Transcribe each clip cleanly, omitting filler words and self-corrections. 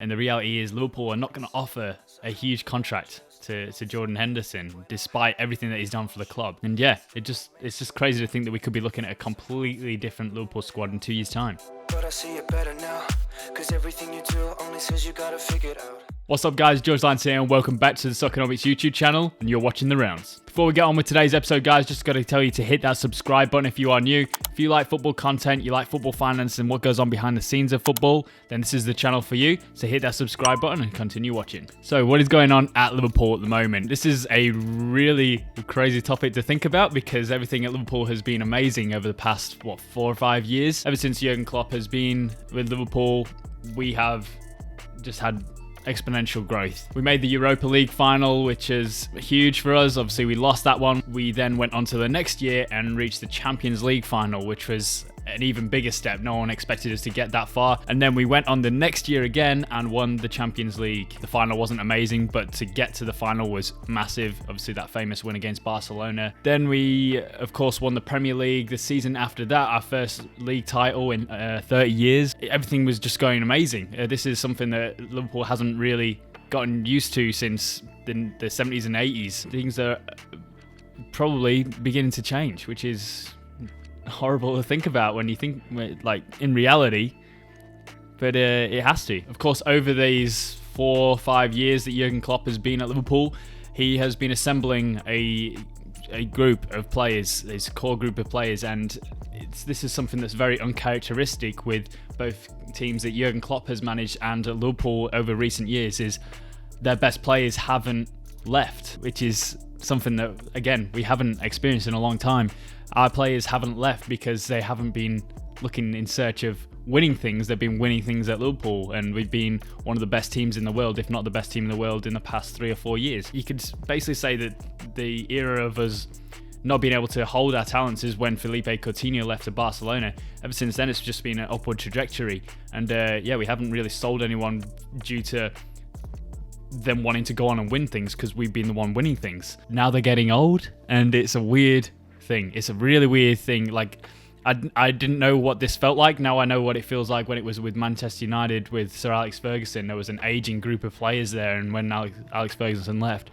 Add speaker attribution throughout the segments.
Speaker 1: And the reality is Liverpool are not going to offer a huge contract to Jordan Henderson, despite everything that he's done for the club. And yeah, it's just crazy to think that we could be looking at a completely different Liverpool squad in 2 years' time.
Speaker 2: But I see it better now, cause everything you do only says you gotta figure it out.
Speaker 1: What's up guys, George Lyons here and welcome back to the Soccernomics YouTube channel, and you're watching The Rounds. Before we get on with today's episode guys, just got to tell you to hit that subscribe button if you are new. If you like football content, you like football finance and what goes on behind the scenes of football, then this is the channel for you. So hit that subscribe button and continue watching. So what is going on at Liverpool at the moment? This is a really crazy topic to think about because everything at Liverpool has been amazing over the past, 4 or 5 years. Ever since Jurgen Klopp has been with Liverpool, we have just had exponential growth. We made the Europa League final, which is huge for us. Obviously, we lost that one. We then went on to the next year and reached the Champions League final, which was an even bigger step. No one expected us to get that far. And then we went on the next year again and won the Champions League. The final wasn't amazing, but to get to the final was massive. Obviously, that famous win against Barcelona. Then we, of course, won the Premier League. The season after that, our first league title in 30 years. Everything was just going amazing. This is something that Liverpool hasn't really gotten used to since the 70s and 80s. Things are probably beginning to change, which is horrible to think about when you think like in reality, but it has to. Of course, over these 4 or 5 years that Jurgen Klopp has been at Liverpool, he has been assembling a group of players, his core group of players, and this is something that's very uncharacteristic with both teams that Jurgen Klopp has managed and at Liverpool over recent years, is their best players haven't left, which is something that, again, we haven't experienced in a long time. Our players haven't left because they haven't been looking in search of winning things. They've been winning things at Liverpool, and we've been one of the best teams in the world, if not the best team in the world, in the past 3 or 4 years. You could basically say that the era of us not being able to hold our talents is when Felipe Coutinho left to Barcelona. Ever since then, it's just been an upward trajectory. And we haven't really sold anyone due to them wanting to go on and win things because we've been the one winning things. Now they're getting old, and it's a weird thing. It's a really weird thing. Like, I didn't know what this felt like. Now I know what it feels like when it was with Manchester United with Sir Alex Ferguson. There was an aging group of players there, and when Alex Ferguson left,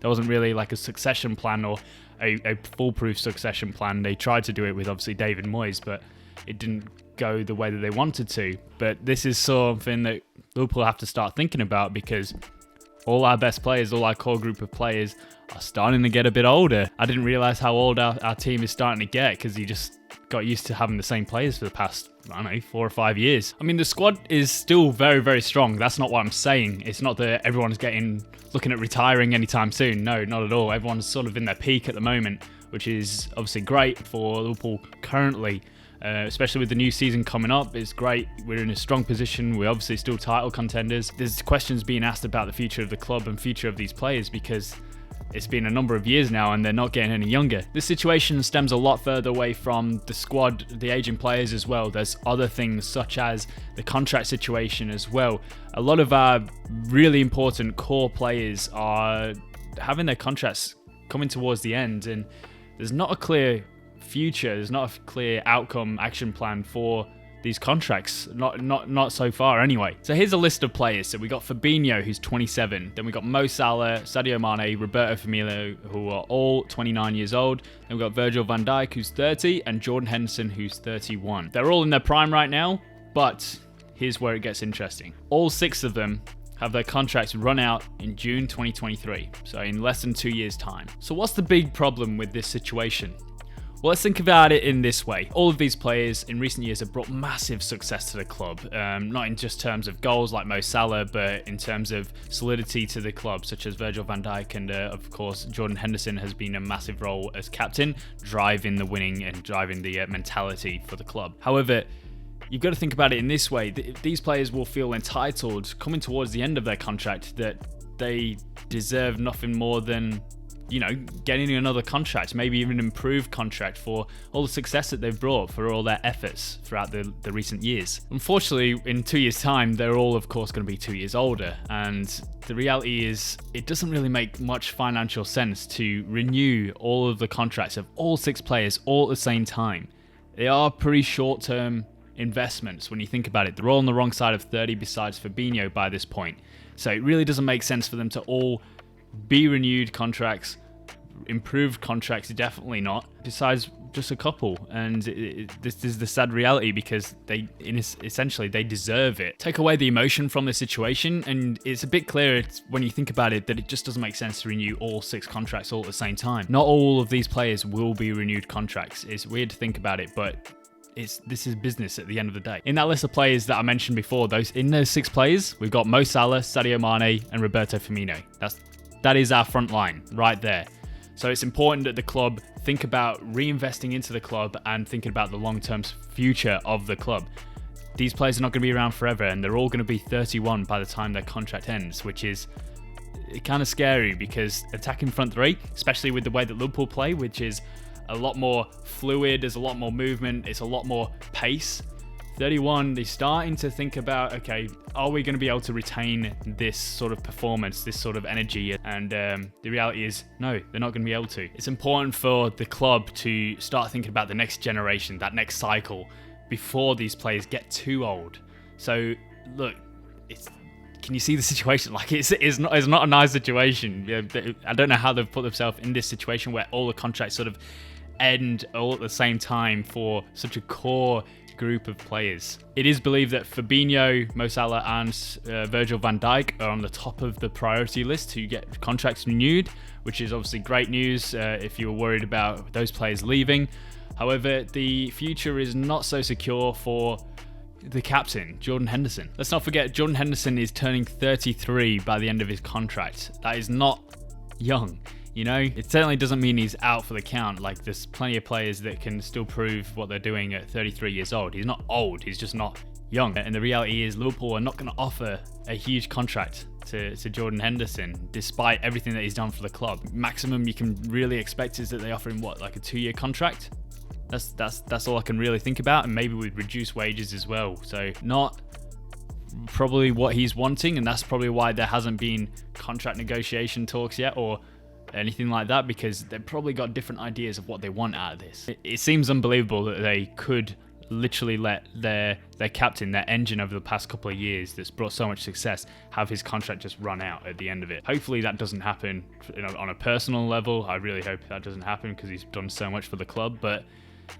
Speaker 1: there wasn't really like a succession plan or a foolproof succession plan. They tried to do it with obviously David Moyes, but it didn't go the way that they wanted to. But this is something that Liverpool have to start thinking about because all our best players, all our core group of players are starting to get a bit older. I didn't realise how old our team is starting to get because you just got used to having the same players for the past, 4 or 5 years. I mean, the squad is still very, very strong. That's not what I'm saying. It's not that everyone's looking at retiring anytime soon. No, not at all. Everyone's sort of in their peak at the moment, which is obviously great for Liverpool currently. Especially with the new season coming up, it's great. We're in a strong position. We're obviously still title contenders. There's questions being asked about the future of the club and future of these players because it's been a number of years now and they're not getting any younger. This situation stems a lot further away from the squad, the aging players as well. There's other things such as the contract situation as well. A lot of our really important core players are having their contracts coming towards the end, and there's not a clear future, there's not a clear outcome action plan for these contracts, not so far anyway. So here's a list of players. So we got Fabinho, who's 27, then we got Mo Salah, Sadio Mane, Roberto Firmino, who are all 29 years old, then we got Virgil van Dijk, who's 30, and Jordan Henderson, who's 31. They're all in their prime right now, but here's where it gets interesting. All 6 of them have their contracts run out in June 2023, so in less than 2 years' time. So what's the big problem with this situation? Well, let's think about it in this way. All of these players in recent years have brought massive success to the club, not in just terms of goals like Mo Salah, but in terms of solidity to the club, such as Virgil van Dijk and, of course, Jordan Henderson has been a massive role as captain, driving the winning and driving the mentality for the club. However, you've got to think about it in this way. These players will feel entitled, coming towards the end of their contract, that they deserve nothing more than getting another contract, maybe even an improved contract for all the success that they've brought, for all their efforts throughout the recent years. Unfortunately, in 2 years' time, they're all, of course, going to be 2 years older. And the reality is, it doesn't really make much financial sense to renew all of the contracts of all 6 players all at the same time. They are pretty short-term investments when you think about it. They're all on the wrong side of 30 besides Fabinho by this point. So it really doesn't make sense for them to all be renewed contracts, improved contracts, definitely not, besides just a couple. And this is the sad reality, because essentially they deserve it. Take away the emotion from the situation and it's a bit clearer when you think about it that it just doesn't make sense to renew all 6 contracts all at the same time. Not all of these players will be renewed contracts. It's weird to think about it, but this is business at the end of the day. In that list of players that I mentioned before, those 6 players, we've got Mo Salah, Sadio Mane and Roberto Firmino. That is our front line right there. So it's important that the club think about reinvesting into the club and thinking about the long-term future of the club. These players are not going to be around forever, and they're all going to be 31 by the time their contract ends, which is kind of scary, because attacking front three, especially with the way that Liverpool play, which is a lot more fluid, there's a lot more movement, it's a lot more pace. 31, they're starting to think about, okay, are we going to be able to retain this sort of performance, this sort of energy? And the reality is, no, they're not going to be able to. It's important for the club to start thinking about the next generation, that next cycle, before these players get too old. So, look, can you see the situation? Like, it's not a nice situation. I don't know how they've put themselves in this situation where all the contracts sort of end all at the same time for such a core group of players. It is believed that Fabinho, Mo Salah and Virgil van Dijk are on the top of the priority list to get contracts renewed, which is obviously great news if you were worried about those players leaving. However, the future is not so secure for the captain, Jordan Henderson. Let's not forget, Jordan Henderson is turning 33 by the end of his contract. That is not young. You know, it certainly doesn't mean he's out for the count. Like, there's plenty of players that can still prove what they're doing at 33 years old. He's not old, he's just not young. And the reality is Liverpool are not going to offer a huge contract to Jordan Henderson, despite everything that he's done for the club. Maximum you can really expect is that they offer him, what, like a 2-year contract? That's all I can really think about, and maybe with reduced wages as well. So not probably what he's wanting, and that's probably why there hasn't been contract negotiation talks yet, or anything like that, because they've probably got different ideas of what they want out of this. It seems unbelievable that they could literally let their captain, their engine over the past couple of years that's brought so much success, have his contract just run out at the end of it. Hopefully that doesn't happen on a personal level. I really hope that doesn't happen, because he's done so much for the club, but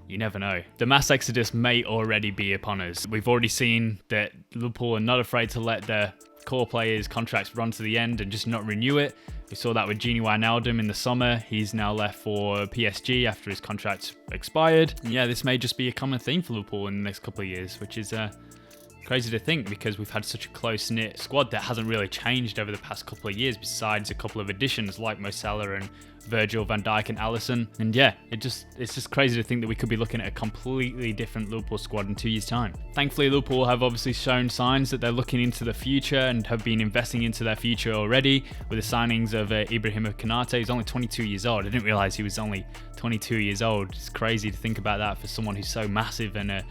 Speaker 1: you never know. The mass exodus may already be upon us. We've already seen that Liverpool are not afraid to let their core players' contracts run to the end and just not renew it. We saw that with Gini Wijnaldum in the summer. He's now left for PSG after his contract expired. And yeah, this may just be a common theme for Liverpool in the next couple of years, which is crazy to think, because we've had such a close-knit squad that hasn't really changed over the past couple of years, besides a couple of additions like Mo Salah and Virgil van Dijk and Alisson. And yeah, it's just crazy to think that we could be looking at a completely different Liverpool squad in 2 years' time. Thankfully, Liverpool have obviously shown signs that they're looking into the future and have been investing into their future already with the signings of Ibrahim Konate. He's only 22 years old. I didn't realise he was only 22 years old. It's crazy to think about that for someone who's so massive, and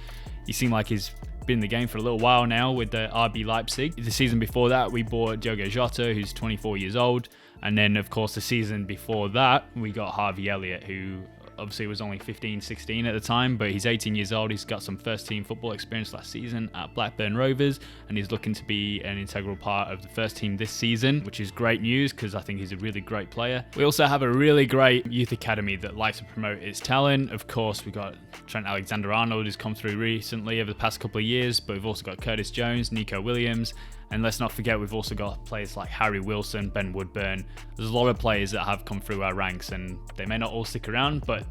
Speaker 1: he seemed like he's been in the game for a little while now with the RB Leipzig. The season before that, we bought Diogo Jota, who's 24 years old. And then, of course, the season before that, we got Harvey Elliott, who obviously was only 15, 16 at the time, but he's 18 years old. He's got some first-team football experience last season at Blackburn Rovers, and he's looking to be an integral part of the first team this season, which is great news, because I think he's a really great player. We also have a really great youth academy that likes to promote its talent. Of course, we've got Trent Alexander-Arnold, who's come through recently over the past couple of years, but we've also got Curtis Jones, Nico Williams, and let's not forget, we've also got players like Harry Wilson, Ben Woodburn. There's a lot of players that have come through our ranks, and they may not all stick around, but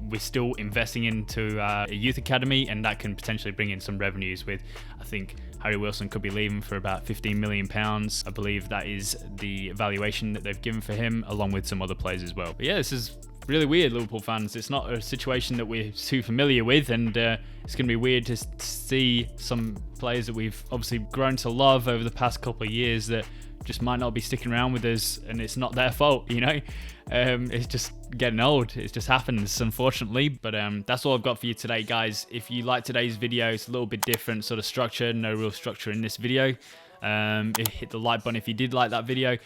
Speaker 1: we're still investing into a youth academy, and that can potentially bring in some revenues with, I think, Harry Wilson could be leaving for about £15 million. I believe that is the valuation that they've given for him, along with some other players as well. But yeah, this is really weird, Liverpool fans. It's not a situation that we're too familiar with, and it's going to be weird to see some players that we've obviously grown to love over the past couple of years that just might not be sticking around with us, and it's not their fault, you know. It's just getting old. It just happens, unfortunately. But that's all I've got for you today, guys. If you like today's video, it's a little bit different sort of structure. No real structure in this video. Hit the like button if you did like that video.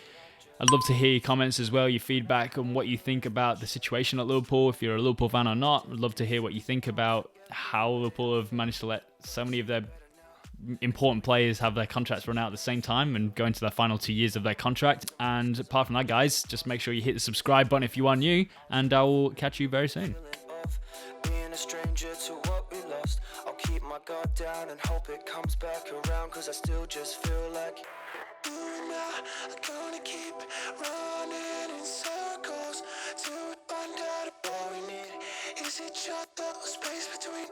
Speaker 1: I'd love to hear your comments as well, your feedback on what you think about the situation at Liverpool, if you're a Liverpool fan or not. I'd love to hear what you think about how Liverpool have managed to let so many of their important players have their contracts run out at the same time and go into their final 2 years of their contract. And apart from that, guys, just make sure you hit the subscribe button if you are new, and I will catch you very soon.
Speaker 2: Being a stranger to what we lost, I'll keep my guard down and hope it comes back around, cause I still just feel like you and I are gonna keep running in circles till we find out if all we need is each other.